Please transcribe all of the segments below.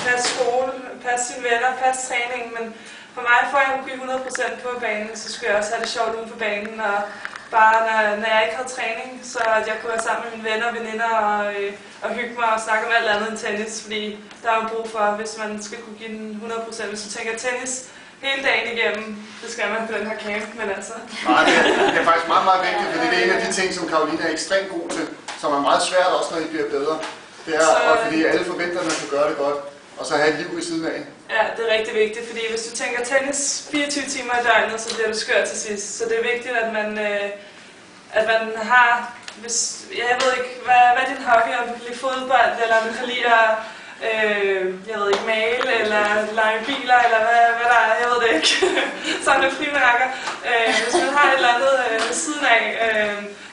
passe skole, passe sine venner, passe træning, men for mig, for at jeg kunne give 100% på banen, så skulle jeg også have det sjovt uden for banen, og bare når jeg ikke havde træning, så at jeg kunne være sammen med mine venner og veninder og hygge mig og snakke om alt andet end tennis, fordi der er jo brug for, hvis man skal kunne give den 100%. Hvis du tænker tennis hele dagen igennem, det skal man på den her camp, men altså... Nej, det er faktisk meget, meget vigtigt, fordi det er en af de ting, som Caroline er ekstremt god til, som er meget svært også, når I bliver bedre. Det er, fordi alle forventer, at man kan gøre det godt, og så have et liv ved siden af. Ja, det er rigtig vigtigt, fordi hvis du tænker tennis 24 timer i døgnet, så bliver du skør til sidst. Så det er vigtigt, at man har... jeg ved ikke, hvad er din hobby? Om du kan lide fodbold, eller om du kan lide at jeg ved ikke, male, eller lege biler, eller hvad der er, jeg ved det ikke. Samle frimærker. Hvis man har et eller andet ved siden af,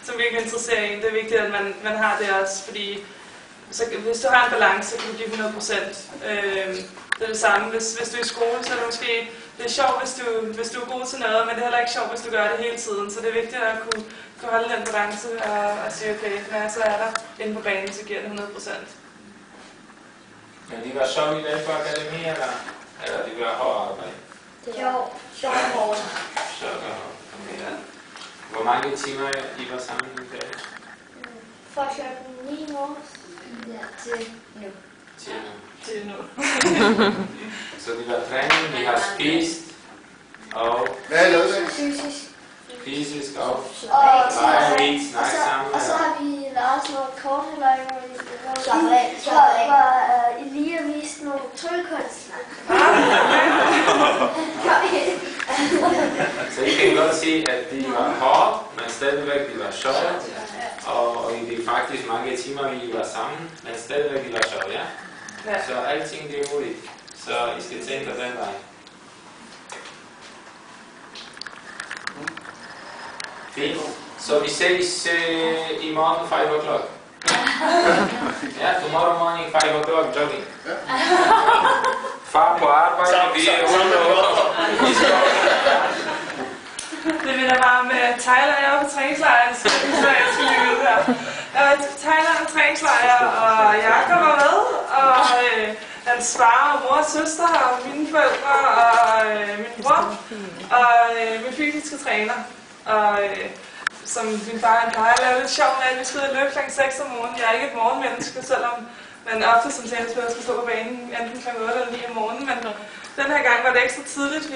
som virkelig interesserer en, det er vigtigt, at man har det også, fordi så, hvis du har en balance, så kan du give 100%. Det er det samme. Hvis du er i skole, så er det måske det er sjovt, hvis du er god til noget, men det er heller ikke sjovt, hvis du gør det hele tiden. Så det er vigtigt at kunne holde den balance og sige, okay, når jeg så er der inde på banen, så giver det 100%. Men det var sjovt i dag på akademi, eller det var hårdt arbejde? Sjovt og hårdt. Sjovt og hårdt. Okay. Hvor mange timer I var sammen i dag? Fra klokken 9 morges til nu. Til nu. Så det var træning, vi har spist, og... Hvad har I lavet det? Fysisk og lege lidt, snakke sammen. Og så har vi lavet sådan noget korteleje, hvor Elia viste nogle tryllekunstner. Så I kan godt se, at det var hårdt, men stadigvæk det var sjovt. Og det er faktisk mange timer, vi var sammen, men stadigvæk det var sjovt, ja? Så alting det er muligt. Så I skal tænke den vej. Fint. Så vi ses i morgen 5 o'clock. Ja, tomorrow morning 5 o'clock jogging. Far på arbejde, vi er ude og... Det minder bare om Thailand. Jeg var på træningslejr, så jeg skal lige ud her. Jeg var til Thailand og træningslejr, og Jakob var med, og hans far og mor og søster, og mine forældre, og min bror, og min fysiske træner. Og som min far plejer at lave lidt sjov med, at vi skal ud og løbe kl. 6 om morgenen. Jeg er ikke et morgenmenneske, selvom man ofte som tennisspiller skal stå på banen enten kl. 8 eller 9 om morgenen. Men den her gang var det ekstra tidligt.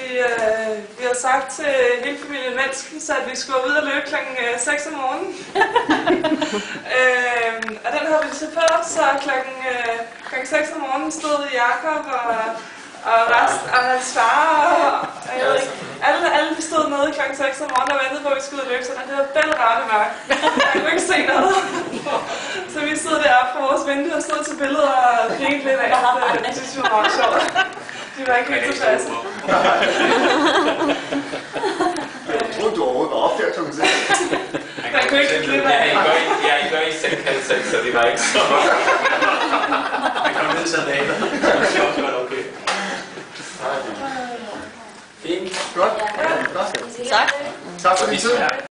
Vi havde sagt til hele familien Melskens, at vi skulle ud og løbe kl. 6 om morgenen. Og den havde vi så på, så kl. 6 om morgenen stod Jakob og hans far, og jeg ved ikke, alle vi stod nede kl. 6 om morgenen og ventede på, at vi skulle ud og løbe, så det var bælragende mørkt. Jeg kunne ikke se noget. Så vi stod deroppe på vores vindue og stod til billeder og grinte lidt af. Det synes vi var meget sjovt. De var ikke helt tilfredse. Jeg troede, du overhovedet var op der kl. 6. Man kunne ikke klippe af. Jeg går i seng halv 6, så det var ikke så. Jeg kom ned sådan af. Det var okay. Fint. Godt. Ja. Tak for din tid.